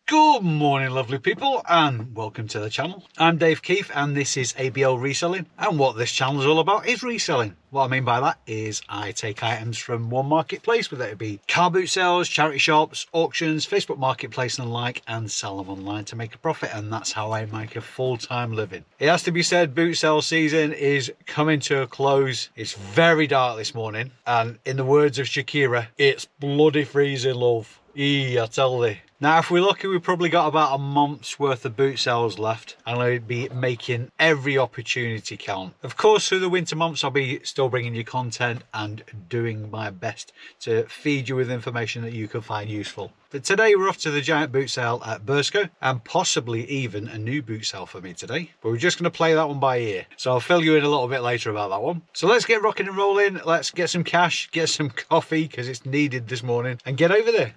Good morning, lovely people, and welcome to the channel. I'm Dave Keeffe, and this is ABL Reselling. And what this channel is all about is reselling. What I mean by that is I take items from one marketplace, whether it be car boot sales, charity shops, auctions, Facebook Marketplace and the like, and sell them online to make a profit. And that's how I make a full-time living. It has to be said, boot sale season is coming to a close. It's very dark this morning, and in the words of Shakira, it's bloody freezing, love. I tell thee. Now, if we're lucky, we've probably got about a month's worth of boot sales left, and I'll be making every opportunity count. Of course, through the winter months, I'll be still bringing you content and doing my best to feed you with information that you can find useful. But today we're off to the giant boot sale at Burscough, and possibly even a new boot sale for me today. But we're just going to play that one by ear. So I'll fill you in a little bit later about that one. So let's get rocking and rolling. Let's get some cash, get some coffee, because it's needed this morning, and get over there.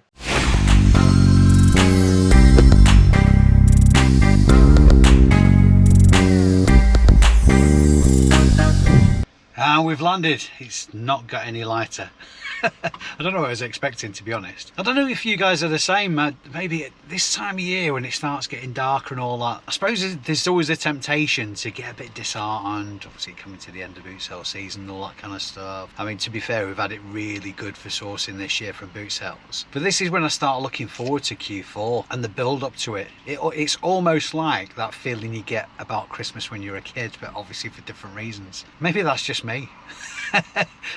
And we've landed. It's not got any lighter. I don't know what I was expecting, to be honest. I don't know if you guys are the same. Maybe at this time of year when it starts getting darker and all that, I suppose there's always a temptation to get a bit disheartened. Obviously coming to the end of boot sale season and all that kind of stuff. I mean, to be fair, we've had it really good for sourcing this year from boot sales. But this is when I start looking forward to Q4 and the build up to it. It's almost like that feeling you get about Christmas when you're a kid, but obviously for different reasons. Maybe that's just me.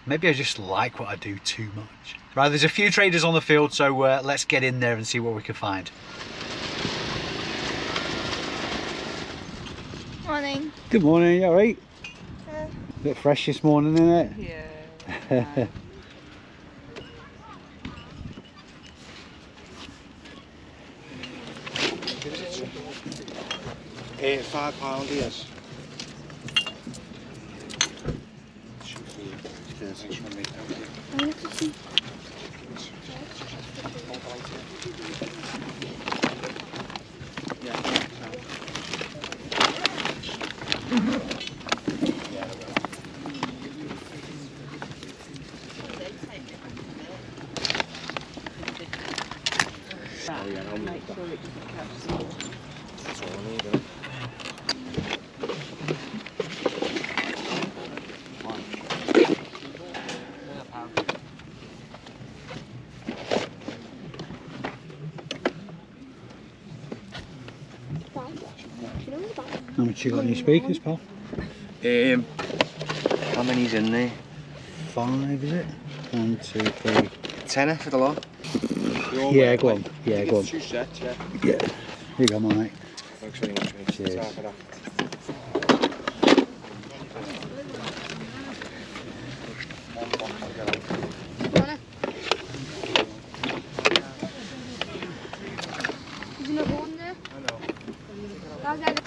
Maybe I just like what I do too much. Right, there's a few traders on the field, so let's get in there and see what we can find. Morning. Good morning, you alright? A bit fresh this morning, isn't it? Yeah. £5, yes. That's all I need, isn't it? How much you got in your speakers, pal? How many's in there? 5, is it? 1, 2, 3. Tenner for the lot. Yeah, go on. Yeah, go on. 2 sets, yeah. Yeah. Here you go, mate. Thanks very much, mate. Cheers. Half of that. Is er nog honden? Daar zijn er.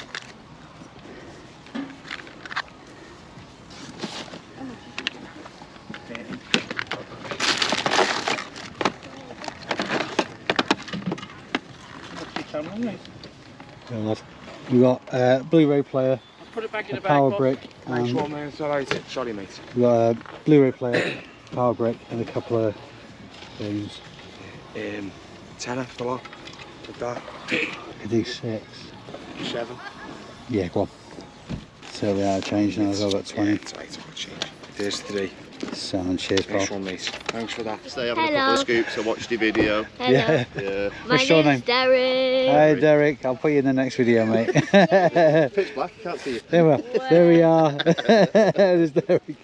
We've got a Blu-ray player, Put it back in a the power bag, brick, Nice and one, mate. It's alright. Sorry, mate. we've got a Blu-ray player, power brick, and a couple of things. Tenner for the lot. Like that. I do 6. 7. Yeah, go on. So we are changing now, I've got 20. Yeah, it's right, I'll change. There's 3. Sound, cheers, pal. Nice one, mate. Thanks for that. Stay having a couple of scoops. I watched your video. Hello. Yeah. Yeah. My What's your name? name's Derek. Hi, Derek. I'll put you in the next video, mate. Pitch black, I can't see you. There we are. There's Derek.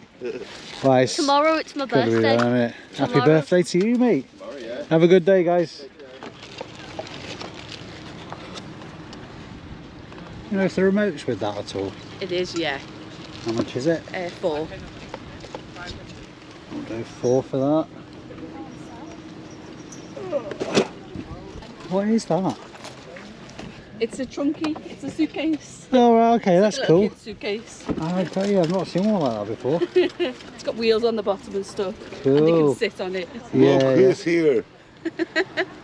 Right. Tomorrow it's my Could be birthday. done, innit? Happy Tomorrow. birthday to you, mate. Tomorrow, yeah. Have a good day, guys. You know if the remote's with that at all? It is, yeah. How much is it? 4. I'll do 4 for that. What is that? It's a trunky, it's a suitcase. Oh, right, okay, that's It's a little cool. kid's suitcase. I tell you, I've not seen one like that before. It's got wheels on the bottom and stuff. Cool. And you can sit on it. Yeah, Look yeah. who's here.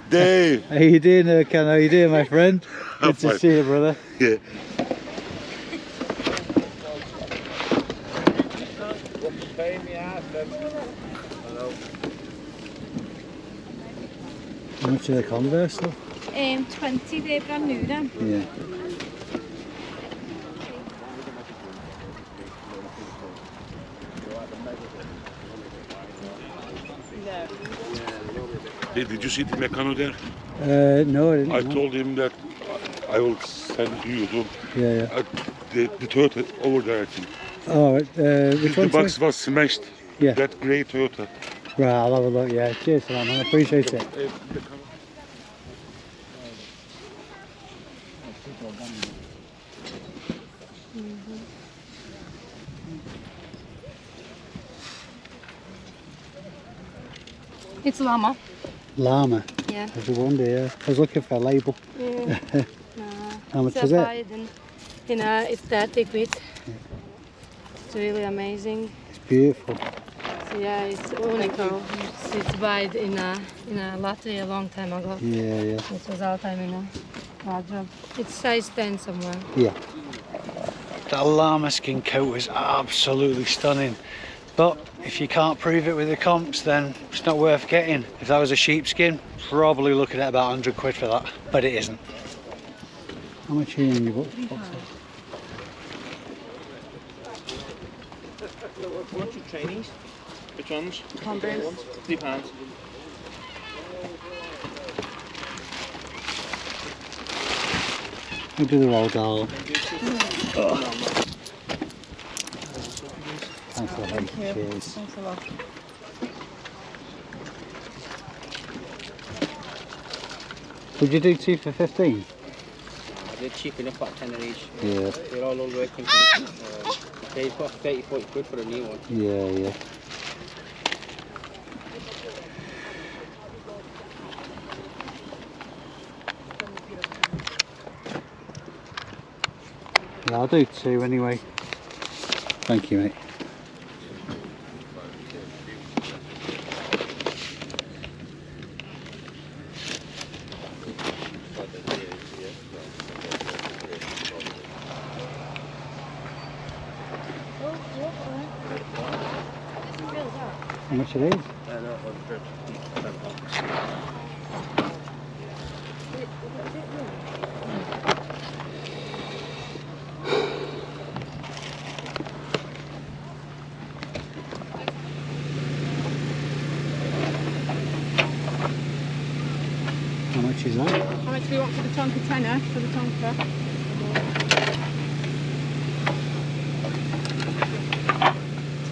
Dave. How you doing, Ken? How you doing, my friend? Good to fine. see you, brother. Yeah. How much are the Converse though? 20, they're brand new then. Yeah. Did you see the mechanic there? No, I didn't. I told him that I will send you the, Yeah, the Toyota over there, I think. Oh, which The one? box was smashed. Yeah. That grey Toyota. Right, I'll have a look. Yeah, cheers for that, man. I appreciate it. It's llama. Llama. Yeah. I was wondering, yeah. I was looking for a label. Yeah. How much It's is it? it's 30 quid. It's really amazing. It's beautiful. So yeah, it's unique. It's bought in a lottery a long time ago. Yeah, yeah. It was all time in a wardrobe. It's size 10 somewhere. Yeah. That llama skin coat is absolutely stunning. But if you can't prove it with the comps, then it's not worth getting. If that was a sheepskin, probably looking at about 100 quid for that, but it isn't. How much are you in your box? What's your Chinese? Which ones? Converse. £3. We do the roll doll. Thanks a lot. Cheers. Thanks a lot. Would you do 2 for 15? They're cheap enough, about 10 each. Yeah. They're all over working condition. They've got 30, 40 quid for a new one. Yeah, yeah. Yeah, I'll do 2 anyway. Thank you, mate. How much it is? How much is that? How much do you want for the Tonka tenner for the Tonka?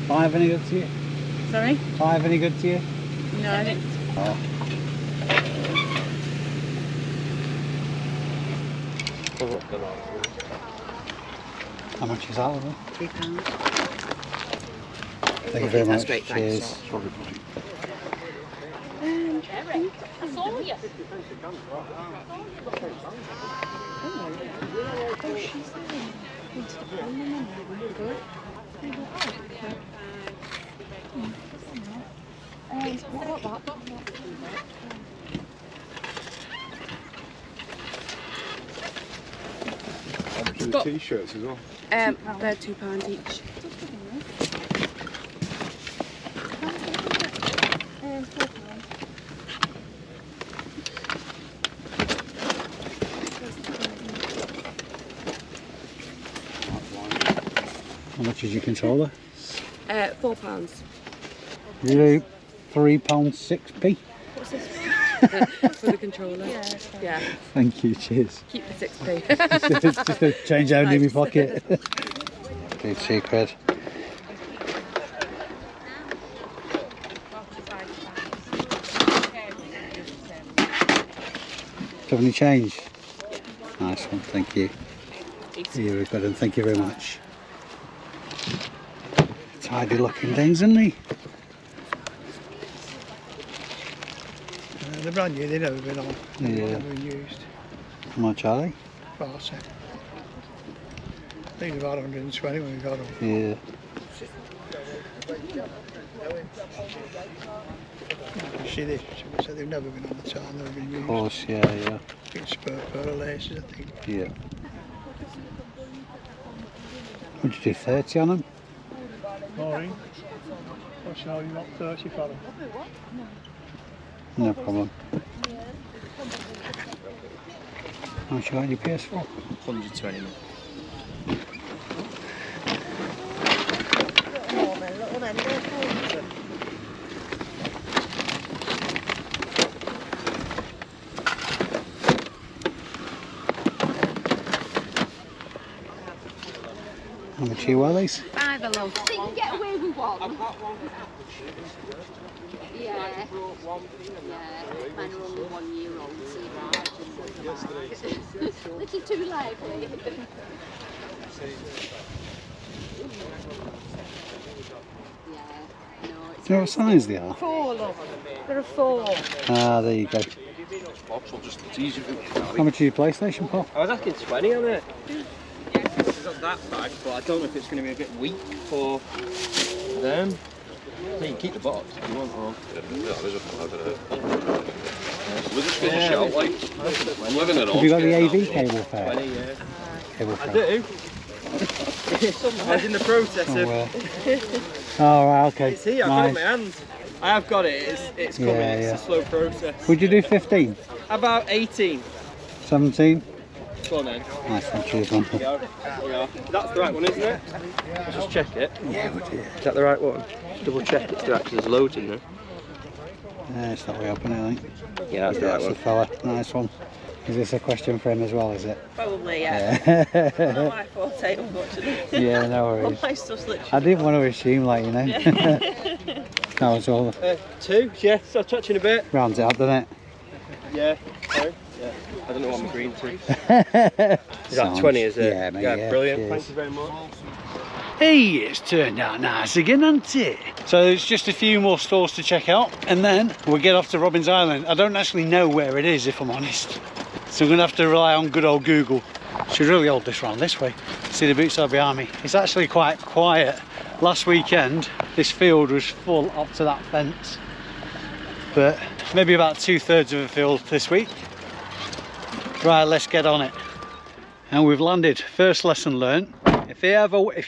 Five any good to you? Sorry? 5 any good to you? No, I think. Oh. How much is that? Lovely? £3. Thank you very much. That's great, thanks. Cheers. The t-shirts as well. They're £2 each. How much is your controller? £4. You do £3.6p. What's this for the controller? Yeah. Thank you. Cheers. Keep the 6p. just to change out in my pocket. Do 2 quid. Do you have any change? Nice one, thank you. You're good, and thank you very much. Tidy looking things, isn't he? They're brand new, they've never been on. Yeah. Never been used. How much are they? Parts. I think they're about 120 when we got them. Yeah. See this? So they've never been on the time, never been Of used. course, yeah. It's spare pair of laces, I think. Yeah. Would you do 30 on them? Maureen, what's now you want 30 for them? No problem. How much you got in your PS4? 120 mil. How much are you wear these? $5 below. So you can get away with one. Yeah. Yeah. Mine are only 1 year old, so you're looking too lively. Do you know what size they are? 4, love. There are 4. Ah, there you go. How much is your PlayStation, Paul? I was asking 20 on it. It's not that bad, but I don't know if it's going to be a bit weak for them. Yeah, you can keep the box if you want. Or... We're just going to shout like living it Have you got the AV cable for 20, it? yeah. Cable I for it? do. I was in the process of... Oh, right, okay. It's here, I've got it in my hand. I have got it, it's coming, it's a slow process. Would you do 15? About 18. 17? Go on then. Nice one, cheers, man. Yeah. That's the right one, isn't it? Let's just check it. Yeah, we do. Is that the right one? Just double check it's the right, because there's loads in there. It's that way up, isn't it, I think? Yeah, that's the right That's the one. fella. Nice one. Is this a question for him as well, is it? Probably, yeah. Not Yeah, my forte, unfortunately. yeah, no worries. My stuff's literally... I didn't want to assume, like, you know. That was all. 2, yeah, so touching a bit. Rounds it up, doesn't it? Yeah, sorry. Yeah. I don't know what I'm agreeing to. Is Is that 20, is it? Yeah, mate, Yeah, brilliant. cheers. Thank you very much. Hey, it's turned out nice again, hasn't it? So there's just a few more stores to check out, and then we'll get off to Robins Island. I don't actually know where it is, if I'm honest. So I'm gonna have to rely on good old Google. Should really hold this round this way. See the boots are behind me. It's actually quite quiet. Last weekend, this field was full up to that fence. But maybe about 2/3 of the field this week. Right, let's get on it. And we've landed. First lesson learned. If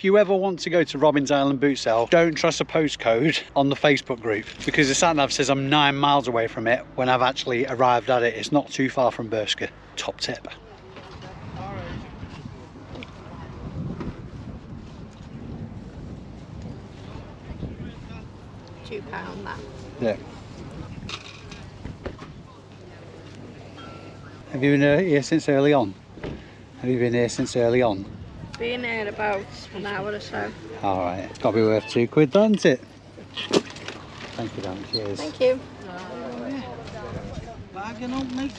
you ever want to go to Robins Island boot sale, don't trust a postcode on the Facebook group, because the sat nav says I'm 9 miles away from it when I've actually arrived at it. It's not too far from Burscough. Top tip. £2 that. Yeah. Have you been here since early on? Have you been here since early on? Been here about an hour or so. Alright, it's got to be worth £2, doesn't it? Thank you, Dan. Cheers. Thank you. Bargain up, mate.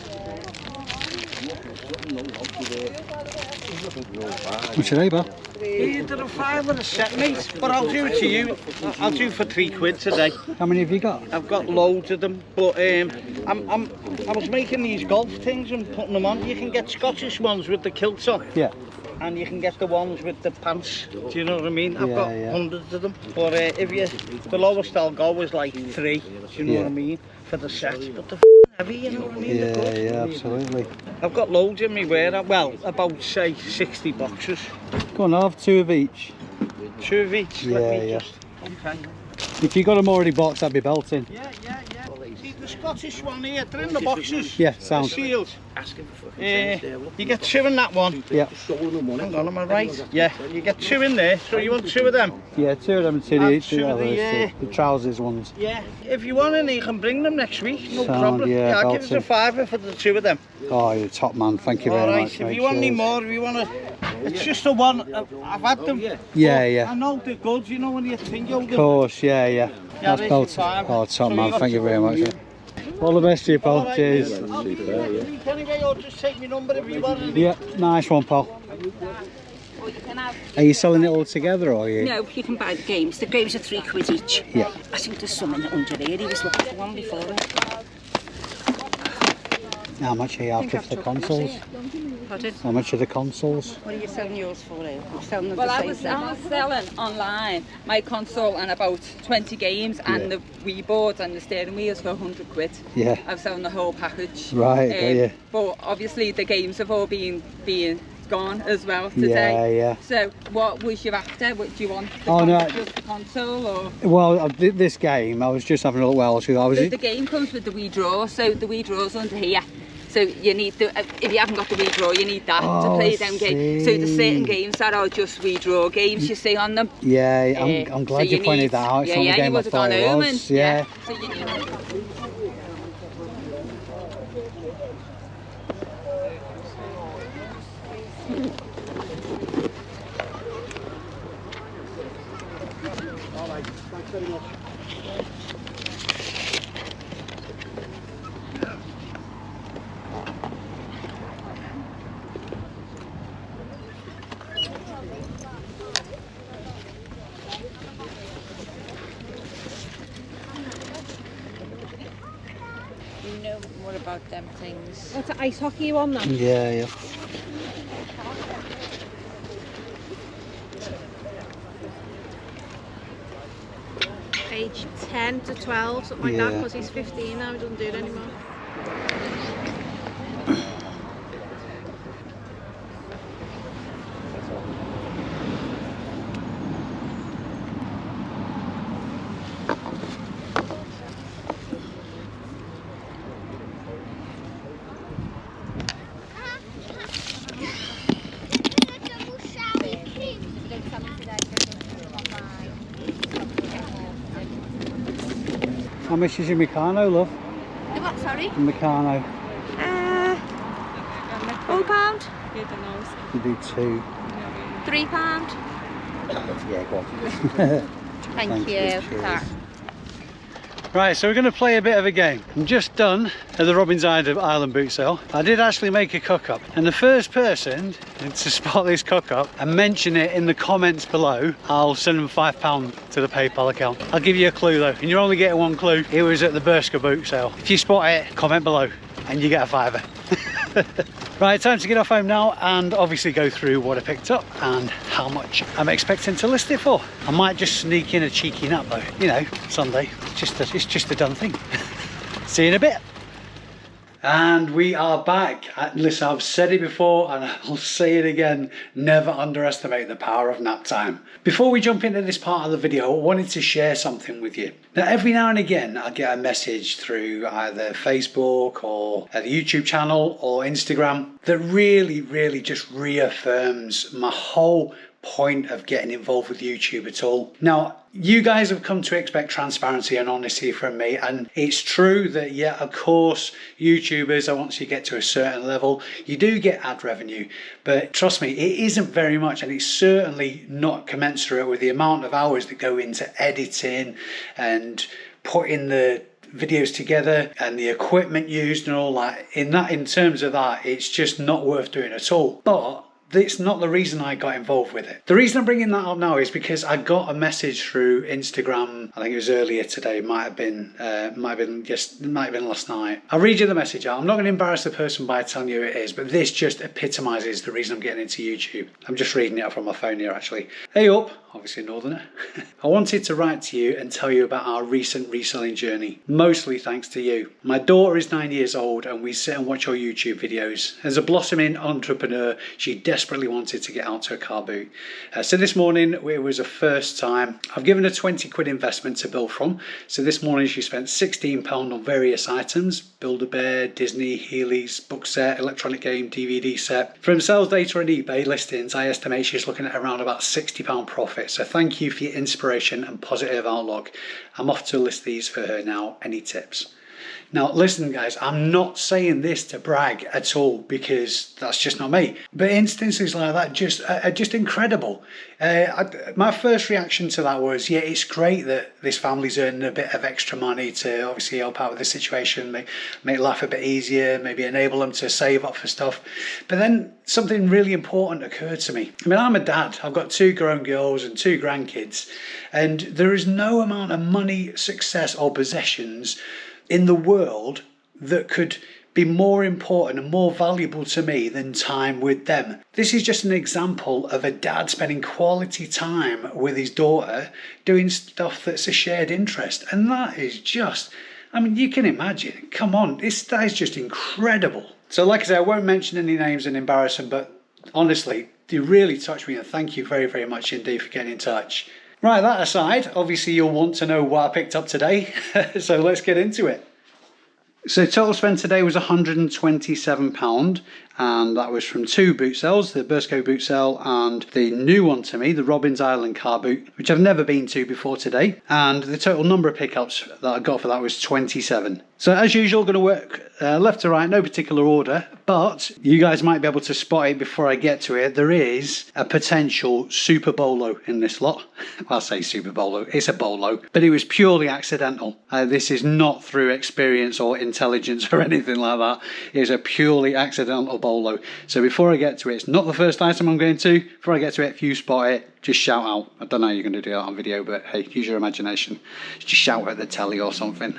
What's your neighbour? Either a 5 or a set, mate. But I'll do it to you. I'll do for £3 today. How many have you got? I've got loads of them, but I was making these golf things and putting them on. You can get Scottish ones with the kilts on. Yeah. And you can get the ones with the pants. Do you know what I mean? I've got hundreds of them. But the lowest I'll go is like 3. Do you know what I mean? For the set. But they're heavy, you know what I mean? Yeah, absolutely. I've got loads in my wear. Well, about say 60 boxes. Go on, I'll have 2 of each. 2 of each. Let me just. Okay. If you got them already boxed, I'd be belting. Yeah. See the Scottish one here, they're in the boxes. Yeah, sound. Sealed. You get 2 in that one. Yeah. Hang on, am I right? Yeah, you get 2 in there, so you want 2 of them? Yeah, 2 of them and 2 of each. two of the, The trousers ones. Yeah. If you want any, you can bring them next week, no Sound, problem. yeah, I'll give us a £5 for the 2 of them. Oh, you're a top man. Thank you very Alright, much. if you want any more, if you want to... It's just the one, I've had them. Yeah. I know they're good, you know when you think you'll Of course, yeah. That's there's belting. your 5. Oh, top So man. you got Thank you 2 very of much. them. All the best to you, Paul. Alright, Cheers. I'll be here next week anyway, or just take my number if you want. Yeah, nice one, Paul. Are you selling it all together, or are you? No, you can buy the games. The games are £3 each. Yeah. I think there's some in under here. He was looking for one before him. How much are you after for the consoles? Pardon? How much are the consoles? What are you selling yours for? I'm selling them Well, the I same was thing. selling online my console and about 20 games and the Wii board and the steering wheels for £100. Yeah. I'm selling the whole package. Right, got you. But obviously the games have all been gone as well today. Yeah. So what was you after? What do you want? Just the console or? Well, this game, I was just having a look. Well, The game comes with the Wii drawer, so the Wii draw's under here. So you need the, if you haven't got the redraw, you need that to play them games. So there's certain games that are just redraw games, you see on them. Yeah, I'm glad so you pointed that out. It's not the game I thought it was. Yeah. So you need You know more about them things. What's the ice hockey one then? Yeah, yeah. Age 10 to 12, something like that, because he's 15 now, he doesn't do it anymore. How much is your Meccano, love? The what, sorry? The Meccano. £4. You do 2. £3. Yeah, go on. Thank you. Cheers. Right, so we're going to play a bit of a game. I'm just done at the Robins Island boot sale. I did actually make a cock-up, and the first person to spot this cock-up and mention it in the comments below, I'll send them £5 to the PayPal account. I'll give you a clue though, and you're only getting one clue. It was at the Burscough boot sale. If you spot it, comment below and you get a £5. Right, time to get off home now and obviously go through what I picked up and how much I'm expecting to list it for. I might just sneak in a cheeky nap though. You know, Sunday, it's just a done thing. See you in a bit. And we are back. Listen, I've said it before and I'll say it again, never underestimate the power of nap time. Before we jump into this part of the video, I wanted to share something with you. Now, every now and again, I get a message through either Facebook or the YouTube channel or Instagram that really just reaffirms my whole point of getting involved with YouTube at all. Now, you guys have come to expect transparency and honesty from me, and it's true that, yeah, of course, YouTubers, once you get to a certain level, you do get ad revenue, but trust me, it isn't very much, and it's certainly not commensurate with the amount of hours that go into editing and putting the videos together and the equipment used and all that. In terms of that, it's just not worth doing at all. But it's not the reason I got involved with it. The reason I'm bringing that up now is because I got a message through Instagram. I think it was earlier today. Might have been last night. I'll read you the message out. I'm not going to embarrass the person by telling you who it is, but this just epitomises the reason I'm getting into YouTube. I'm just reading it out from my phone here, actually. Hey up, obviously Northerner. I wanted to write to you and tell you about our recent reselling journey, mostly thanks to you. My daughter is 9 years old and we sit and watch your YouTube videos. As a blossoming entrepreneur, she desperately wanted to get out to a car boot. So this morning it was a first time. I've given her 20 quid investment to build from. So this morning she spent £16 on various items: Build-A-Bear, Disney, Heelys, book set, electronic game, DVD set. From sales data and eBay listings, I estimate she's looking at around about £60 profit. So thank you for your inspiration and positive outlook. I'm off to list these for her now. Any tips? Now listen guys, I'm not saying this to brag at all, because that's just not me. But instances like that are just incredible. My first reaction to that was, yeah, it's great that this family's earning a bit of extra money to obviously help out with the situation, make life a bit easier, maybe enable them to save up for stuff. But then something really important occurred to me. I mean, I'm a dad. I've got 2 grown girls and 2 grandkids, and there is no amount of money, success or possessions in the world that could be more important and more valuable to me than time with them. This is just an example of a dad spending quality time with his daughter doing stuff that's a shared interest, and that is just, I mean, you can imagine, come on, that is just incredible. So like I say, I won't mention any names and embarrass them, but honestly, you really touched me, and thank you very much indeed for getting in touch. Right, that aside, obviously you'll want to know what I picked up today, so let's get into it. So total spend today was £127, and that was from 2 boot sales, the Burscough boot sale and the new one to me, the Robins Island car boot, which I've never been to before today. And the total number of pickups that I got for that was 27. So as usual, going to work left to right, no particular order, but you guys might be able to spot it before I get to it. There is a potential super bolo in this lot. I'll say super bolo, it's a bolo, but it was purely accidental. This is not through experience or intelligence or anything like that. It is a purely accidental bolo. So before I get to it, it's not the first item I'm going to. Before I get to it, if you spot it, just shout out. I don't know how you're going to do that on video, but hey, use your imagination. Just shout at the telly or something.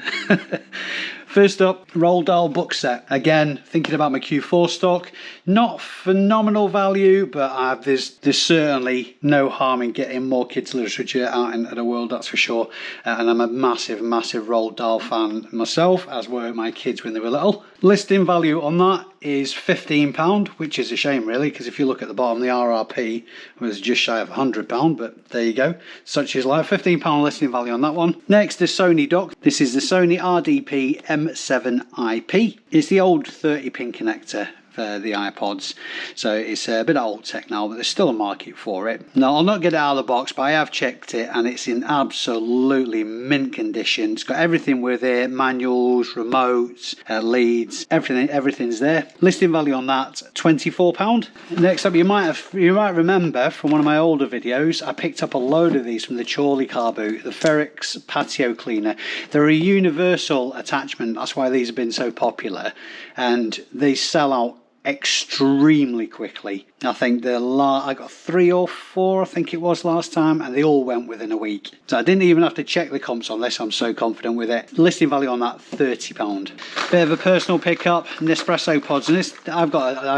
First up, Roald Dahl book set. Again, thinking about my Q4 stock. Not phenomenal value, but there's certainly no harm in getting more kids' literature out into the world, that's for sure. And I'm a massive, massive Roald Dahl fan myself, as were my kids when they were little. Listing value on that is £15, which is a shame really, because if you look at the bottom, the RRP was just shy of £100, but there you go. Such is life. £15 listing value on that one. Next, the Sony dock. This is the Sony RDP M7 IP. It's the old 30-pin connector for the iPods, so it's a bit old tech now, but there's still a market for it. Now, I'll not get it out of the box, but I have checked it and it's in absolutely mint condition. It's got everything with it, manuals, remotes, leads, everything's there. Listing value on that, £24. Next up, you might remember from one of my older videos, I picked up a load of these from the Chorley car boot, the Ferrex patio cleaner. They're a universal attachment, that's why these have been so popular, and they sell out extremely quickly. I think I got 3 or 4, I think it was last time, and they all went within a week. So I didn't even have to check the comps on this, I'm so confident with it. Listing value on that, £30. Bit of a personal pickup, Nespresso pods, and this I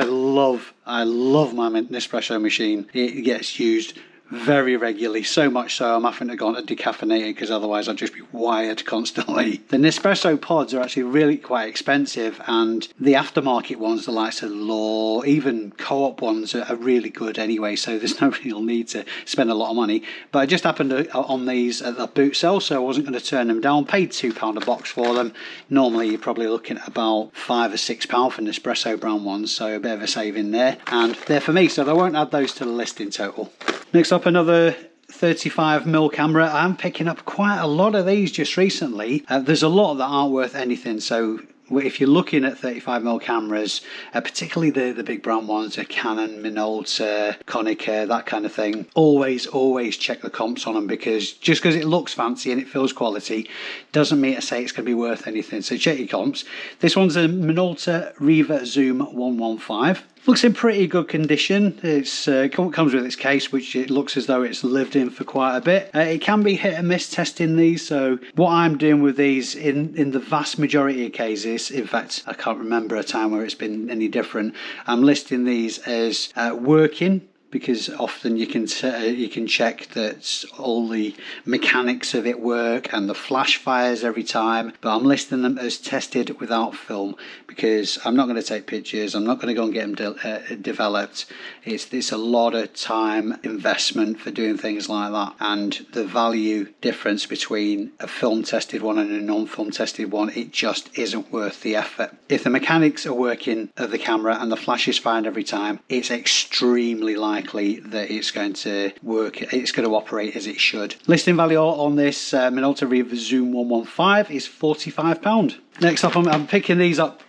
love my Nespresso machine. It gets used very regularly, so much so I'm having to go on to decaffeinate it because otherwise I'd just be wired constantly. The Nespresso pods are actually really quite expensive, and the aftermarket ones, the likes of Law, even co-op ones, are really good anyway, so there's no real need to spend a lot of money. But I just happened to on these at the boot sale, so I wasn't going to turn them down. Paid £2 a box for them. Normally you're probably looking at about £5 or £6 for Nespresso brand ones, so a bit of a saving there, and they're for me, so I won't add those to the list in total. Next up, another 35mm camera. I'm picking up quite a lot of these just recently. There's a lot that aren't worth anything, so if you're looking at 35mm cameras, particularly the big brand ones, Canon, Minolta, Konica, that kind of thing, always check the comps on them, because just because it looks fancy and it feels quality doesn't mean to say it's going to be worth anything, so check your comps. This one's a Minolta Riva Zoom 115. Looks in pretty good condition. It's comes with its case, which it looks as though it's lived in for quite a bit. It can be hit and miss testing these, so what I'm doing with these in the vast majority of cases, in fact I can't remember a time where it's been any different, I'm listing these as working, because often you can check that all the mechanics of it work and the flash fires every time, but I'm listing them as tested without film because I'm not going to take pictures, I'm not going to go and get them developed. It's a lot of time investment for doing things like that, and the value difference between a film tested one and a non-film tested one, it just isn't worth the effort. If the mechanics are working of the camera and the flash is fired every time, it's extremely likely that it's going to work, it's going to operate as it should. Listing value on this Minolta Riva Zoom 115 is £45. Next up, I'm picking these up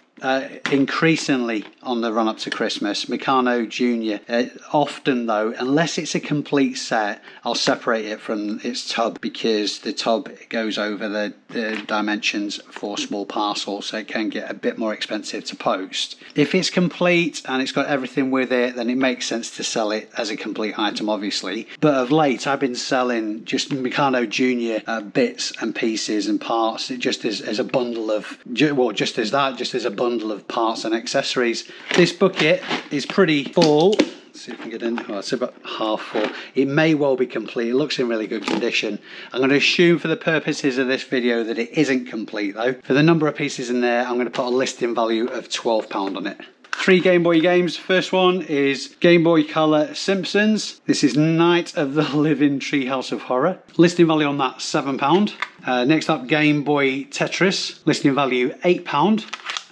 increasingly on the run up to Christmas. Meccano Junior. Often though, unless it's a complete set, I'll separate it from its tub, because the tub goes over the dimensions for small parcels, so it can get a bit more expensive to post. If it's complete and it's got everything with it, then it makes sense to sell it as a complete item, obviously. But of late I've been selling just Meccano Junior bits and pieces and parts, just as a bundle of, just as a bundle of parts and accessories. This bucket is pretty full. Let's see if we can get in. Oh, it's about half full. It may well be complete. It looks in really good condition. I'm going to assume for the purposes of this video that it isn't complete though. For the number of pieces in there, I'm going to put a listing value of £12 on it. 3 Game Boy games. First one is Game Boy Color Simpsons. This is Night of the Living Treehouse of Horror. Listing value on that £7. Next up, Game Boy Tetris. Listing value £8.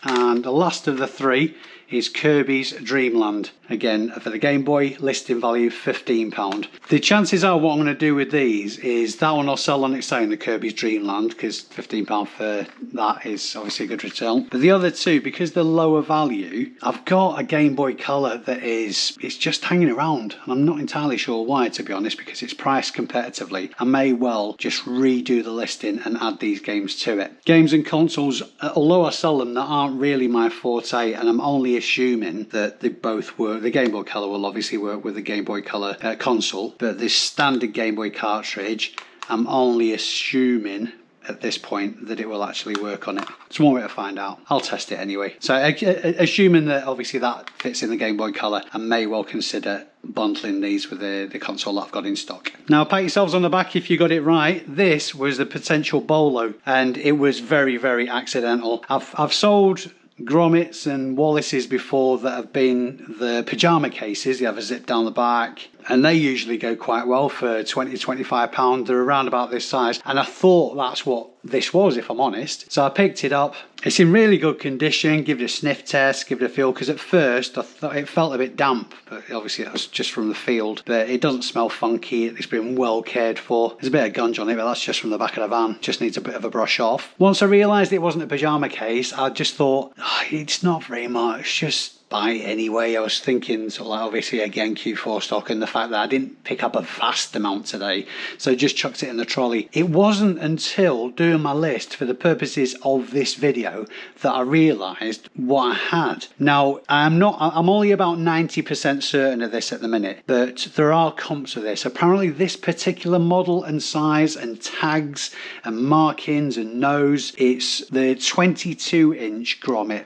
And the last of the 3 is Kirby's Dreamland. Again, for the Game Boy, listing value £15. The chances are what I'm going to do with these is that one I'll sell on its own, the Kirby's Dreamland, because £15 for that is obviously a good return. But the other two, because they're lower value, I've got a Game Boy Color that it's just hanging around, and I'm not entirely sure why, to be honest, because it's priced competitively. I may well just redo the listing and add these games to it. Games and consoles, although I sell them, that aren't really my forte, and I'm only assuming that they both work. The Game Boy Color will obviously work with the Game Boy Color console, but this standard Game Boy cartridge, I'm only assuming at this point that it will actually work on it. It's one way to find out. I'll test it anyway. So assuming that obviously that fits in the Game Boy Color, I may well consider bundling these with the console that I've got in stock. Now pat yourselves on the back if you got it right. This was the potential BOLO, and it was very, very accidental. I've sold grommets and Wallaces before that have been the pyjama cases. You have a zip down the back, and they usually go quite well for £20-25. They're around about this size, and I thought that's what this was, if I'm honest. So I picked it up. It's in really good condition. Give it a sniff test, give it a feel, because at first I thought it felt a bit damp, but obviously that was just from the field. But it doesn't smell funky. It's been well cared for. There's a bit of gunge on it, but that's just from the back of the van. Just needs a bit of a brush off. Once I realised it wasn't a pyjama case, I just thought, it's not very much, just buy it anyway. I was thinking sort of like, obviously again Q4 stock, and the fact that I didn't pick up a vast amount today, so just chucked it in the trolley. It wasn't until doing my list for the purposes of this video that I realised what I had. Now I'm only about 90% certain of this at the minute, but there are comps of this. Apparently this particular model and size and tags and markings and nose, it's the 22-inch grommet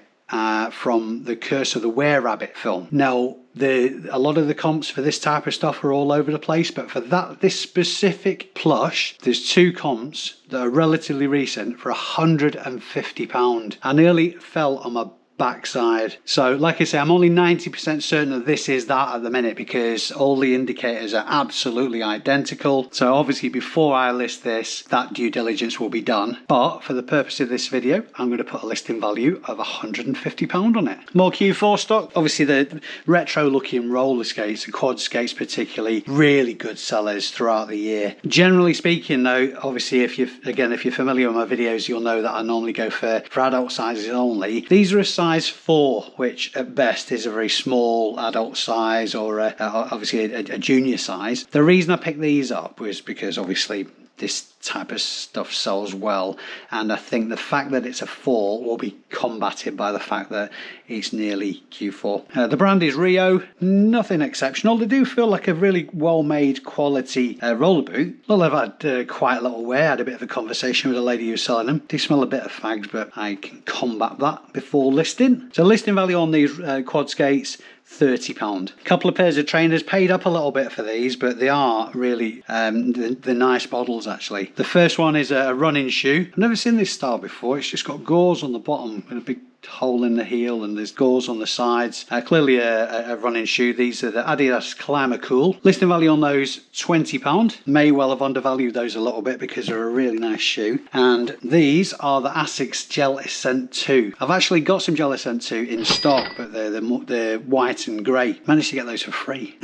from the Curse of the Were-Rabbit film. Now, a lot of the comps for this type of stuff are all over the place, but for this specific plush, there's 2 comps that are relatively recent for £150. I nearly fell on my backside. So like I say, I'm only 90% certain that this is that at the minute, because all the indicators are absolutely identical. So obviously before I list this, that due diligence will be done, but for the purpose of this video, I'm going to put a listing value of £150 on it. More Q4 stock. Obviously the retro looking roller skates and quad skates particularly, really good sellers throughout the year. Generally speaking though, obviously if you're familiar with my videos, you'll know that I normally go for adult sizes only. These are a size 4, which at best is a very small adult size, or obviously a junior size. The reason I picked these up was because obviously this type of stuff sells well, and I think the fact that it's a 4 will be combated by the fact that it's nearly Q4. The brand is Rio. Nothing exceptional. They do feel like a really well made quality roller boot. Well, I've had quite a little wear. I had a bit of a conversation with a lady who's selling them. They smell a bit of fags, but I can combat that before listing. So listing value on these quad skates, £30. A couple of pairs of trainers, paid up a little bit for these, but they are really the nice models actually. The first one is a running shoe. I've never seen this style before. It's just got gauze on the bottom and a big hole in the heel, and there's gauze on the sides. Clearly a running shoe. These are the Adidas Climber Cool. Listing value on those £20. May well have undervalued those a little bit because they're a really nice shoe. And these are the Asics Gel Ascent 2. I've actually got some Gel Ascent 2 in stock, but they're white and grey. Managed to get those for free.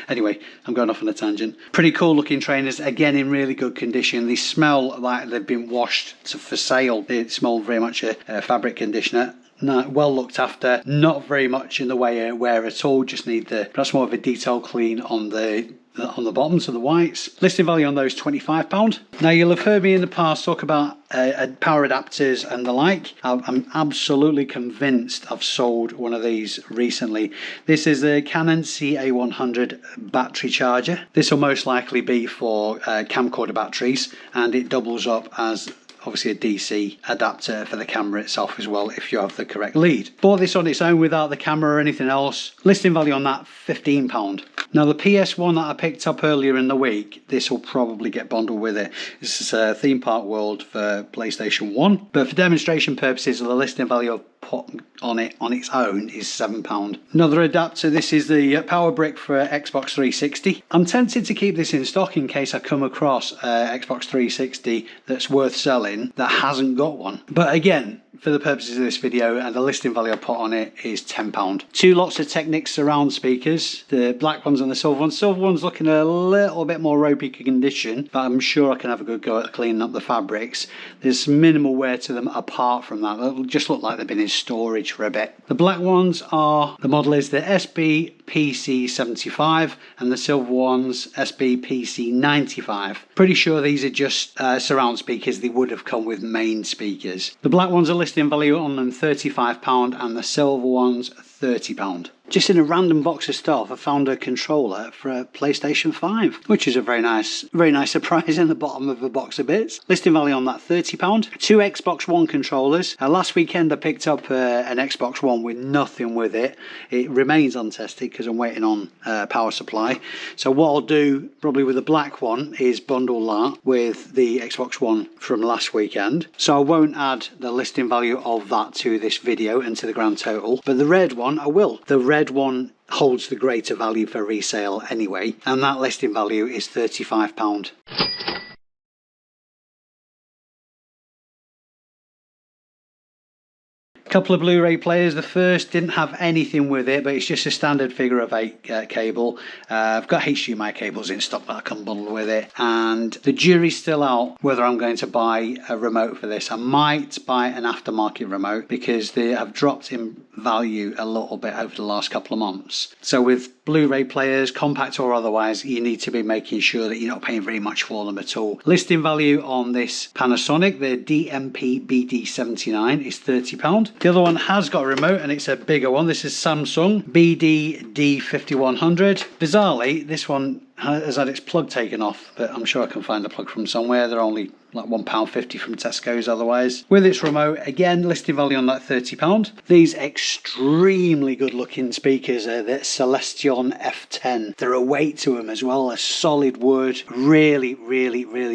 Anyway, I'm going off on a tangent. Pretty cool looking trainers, again in really good condition. They smell like they've been washed for sale. They smell very much a fabric conditioner. No, well looked after, not very much in the way of wear at all, just need perhaps more of a detail clean on the bottoms of the whites. Listing value on those £25. Now you'll have heard me in the past talk about power adapters and the like. I'm absolutely convinced I've sold one of these recently. This is a Canon CA100 battery charger. This will most likely be for camcorder batteries, and it doubles up as obviously a DC adapter for the camera itself as well if you have the correct lead. Bought this on its own without the camera or anything else. Listing value on that £15. Now the PS1 that I picked up earlier in the week, this will probably get bundled with it. This is a Theme Park World for PlayStation 1, but for demonstration purposes, the listing value of put on it on its own is £7. Another adapter, this is the power brick for Xbox 360. I'm tempted to keep this in stock in case I come across Xbox 360 that's worth selling that hasn't got one. But again, for the purposes of this video, and the listing value I put on it is £10. Two lots of Technics surround speakers, the black ones and the silver ones. Silver one's looking a little bit more ropey condition, but I'm sure I can have a good go at cleaning up the fabrics. There's minimal wear to them apart from that. They'll just look like they've been in storage for a bit. The black ones are, the model is the SBPC75 and the silver ones SBPC95. Pretty sure these are just surround speakers. They would have come with main speakers. The black ones are listing value on them £35 and the silver ones £30. Just in a random box of stuff, I found a controller for a PlayStation 5, which is a very nice surprise in the bottom of a box of bits. Listing value on that £30. Two Xbox One controllers. Last weekend I picked up an Xbox One with nothing with it. It remains untested because I'm waiting on power supply. So what I'll do probably with the black one is bundle that with the Xbox One from last weekend. So I won't add the listing value of that to this video and to the grand total. But the red one I will. The red one holds the greater value for resale anyway, and that listing value is £35. Couple of Blu-ray players. The first didn't have anything with it, but it's just a standard figure of 8 cable. I've got HDMI cables in stock that I can bundle with it, and the jury's still out whether I'm going to buy a remote for this. I might buy an aftermarket remote because they have dropped in value a little bit over the last couple of months. So with Blu-ray players, compact or otherwise, you need to be making sure that you're not paying very much for them at all. Listing value on this Panasonic, the DMP BD79, is £30. The other one has got a remote and it's a bigger one. This is Samsung BD D5100. Bizarrely, this one has had its plug taken off, but I'm sure I can find the plug from somewhere. They're only like £1.50 from Tesco's otherwise. With its remote, again, listing value on that £30. These extremely good looking speakers are the Celestion F10. There are weight to them as well, a solid wood, really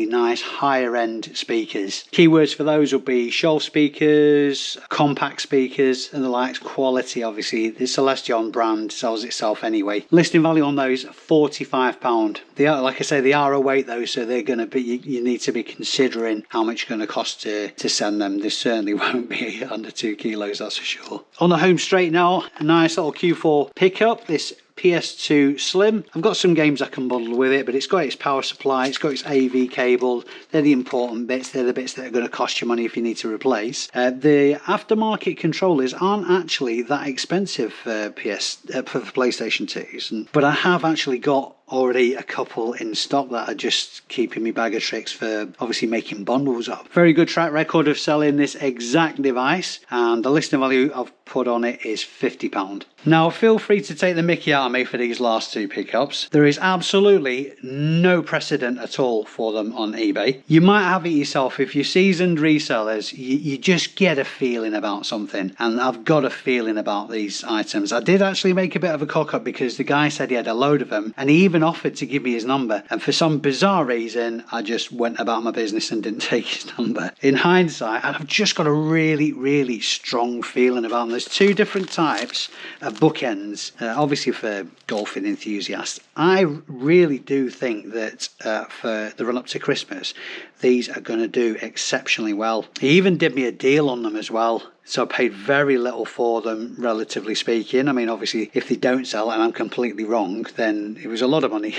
nice higher end speakers. Keywords for those will be shelf speakers, compact speakers and the likes. Quality, obviously, the Celestion brand sells itself anyway. Listing value on those £45. They are, like I say, they are a weight though, so they're going to be, you need to be considering how much it's going to cost to send them. They certainly won't be under 2 kilos, that's for sure. On the home straight now, a nice little Q4 pickup, this PS2 Slim. I've got some games I can bundle with it, but it's got its power supply, it's got its AV cable. They're the important bits, they're the bits that are going to cost you money if you need to replace. The aftermarket controllers aren't actually that expensive for PlayStation 2s, but I have actually got already a couple in stock that are just keeping me bag of tricks for obviously making bundles up. Very good track record of selling this exact device, and the listing value I've put on it is £50. Now feel free to take the mickey out of me for these last two pickups. There is absolutely no precedent at all for them on eBay. You might have it yourself. If you're seasoned resellers, you just get a feeling about something, and I've got a feeling about these items. I did actually make a bit of a cock up because the guy said he had a load of them, and he even offered to give me his number, and for some bizarre reason I just went about my business and didn't take his number. In hindsight, I've just got a really strong feeling about them. There's two different types of bookends, obviously for golfing enthusiasts. I really do think that for the run up to Christmas, these are going to do exceptionally well. He even did me a deal on them as well, so I paid very little for them, relatively speaking. I mean, obviously, if they don't sell and I'm completely wrong, then it was a lot of money.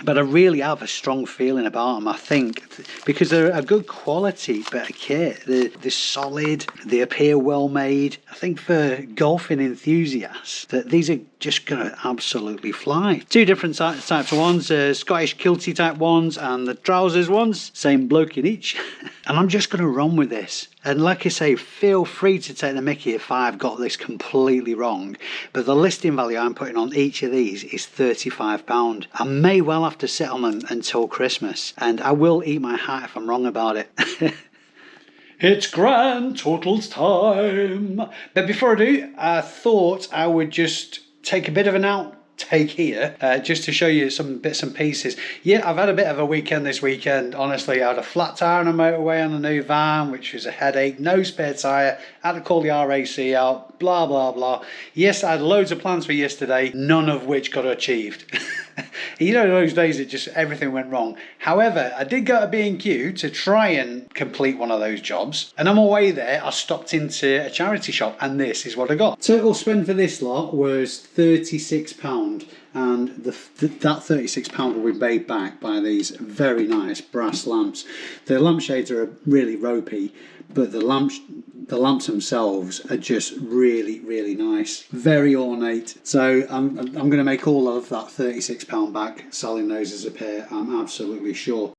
But I really have a strong feeling about them, I think, because they're a good quality bit of kit. They're solid, they appear well made. I think for golfing enthusiasts, that these are just going to absolutely fly. Two different types of ones, Scottish kilty type ones and the trousers ones, same bloke in each. And I'm just going to run with this. And like I say, feel free to take the mickey if I've got this completely wrong. But the listing value I'm putting on each of these is £35. I may well have to sit on them until Christmas, and I will eat my hat if I'm wrong about it. It's grand totals time. But before I do, I thought I would just take a bit of an take here just to show you some bits and pieces. Yeah, I've had a bit of a weekend this weekend. Honestly, I had a flat tyre on the motorway on a new van, which was a headache. No spare tyre. Had to call the RAC out. Blah, blah, blah. Yes, I had loads of plans for yesterday, none of which got achieved. You know, those days it just everything went wrong. However, I did go to B&Q to try and complete one of those jobs, and on my way there I stopped into a charity shop, and this is what I got. Total spend for this lot was £36, and that £36 will be paid back by these very nice brass lamps. The lampshades are really ropey, but the lamps themselves are just really, really nice, very ornate. So I'm going to make all of that £36 back selling those as a pair, I'm absolutely sure.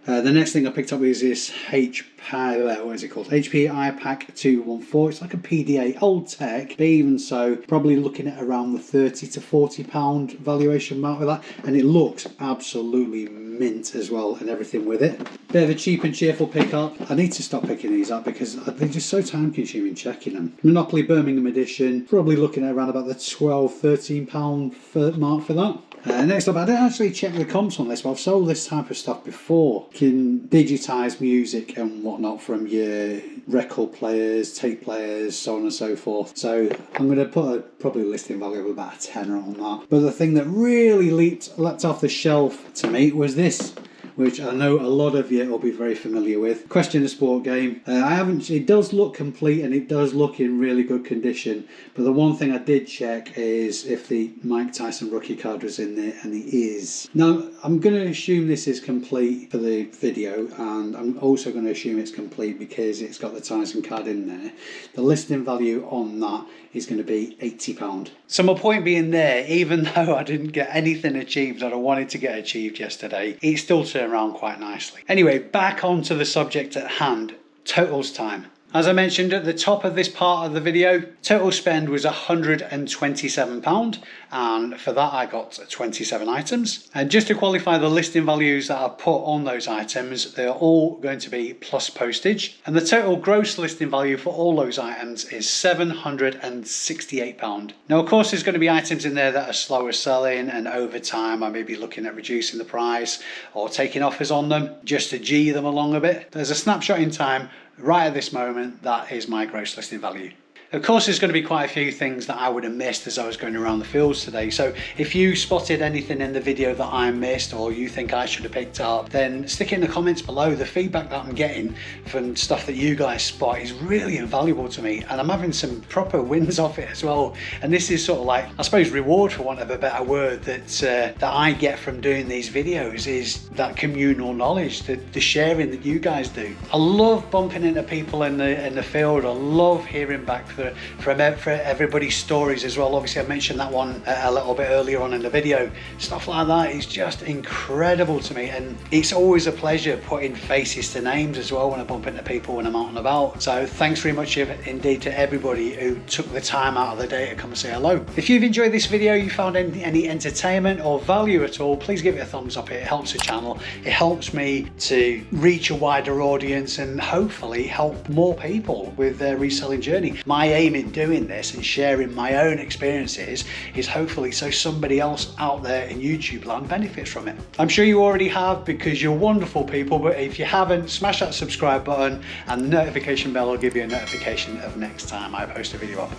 The next thing I picked up is this HP iPack 214. It's like a PDA, old tech, but even so, probably looking at around the £30 to £40 valuation mark with that, and it looks absolutely mint as well, and everything with it. Bit of a cheap and cheerful pickup. I need to stop picking these up because they're just so time consuming checking them. Monopoly Birmingham edition, probably looking at around about the £12-13 mark for that. Next up, I didn't actually check the comps on this, but I've sold this type of stuff before. You can digitise music and whatnot from your record players, tape players, so on and so forth. So I'm going to put probably a listing value of about a tenner on that. But the thing that really leapt off the shelf to me was this, which I know a lot of you will be very familiar with. Question the Sport game. It does look complete and it does look in really good condition, but the one thing I did check is if the Mike Tyson rookie card was in there, and it is. Now, I'm going to assume this is complete for the video, and I'm also going to assume it's complete because it's got the Tyson card in there. The listing value on that is going to be £80. So my point being there, even though I didn't get anything achieved that I wanted to get achieved yesterday, it still turned around quite nicely. Anyway, back onto the subject at hand, totals time. As I mentioned at the top of this part of the video, total spend was £127, and for that I got 27 items. And just to qualify the listing values that I've put on those items, they're all going to be plus postage. And the total gross listing value for all those items is £768. Now, of course, there's going to be items in there that are slower selling, and over time I may be looking at reducing the price or taking offers on them just to G them along a bit. There's a snapshot in time. Right at this moment, that is my gross listing value. Of course, there's going to be quite a few things that I would have missed as I was going around the fields today. So if you spotted anything in the video that I missed, or you think I should have picked up, then stick it in the comments below. The feedback that I'm getting from stuff that you guys spot is really invaluable to me, and I'm having some proper wins off it as well. And this is sort of like, I suppose, reward, for want of a better word, that I get from doing these videos, is that communal knowledge, the sharing that you guys do. I love bumping into people in the field. I love hearing back for everybody's stories as well. Obviously, I mentioned that one a little bit earlier on in the video. Stuff like that is just incredible to me, and it's always a pleasure putting faces to names as well when I bump into people when I'm out and about. So thanks very much indeed to everybody who took the time out of the day to come and say hello. If you've enjoyed this video, you found any entertainment or value at all, please give it a thumbs up. It helps the channel, it helps me to reach a wider audience and hopefully help more people with their reselling journey. My aim in doing this and sharing my own experiences is hopefully so somebody else out there in YouTube land benefits from it. I'm sure you already have, because you're wonderful people, but if you haven't, smash that subscribe button, and the notification bell will give you a notification of next time I post a video up.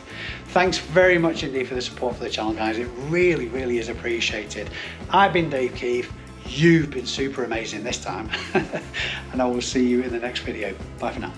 Thanks very much indeed for the support for the channel, guys. It really, really is appreciated. I've been Dave Keeffe. You've been super amazing this time. And I will see you in the next video. Bye for now.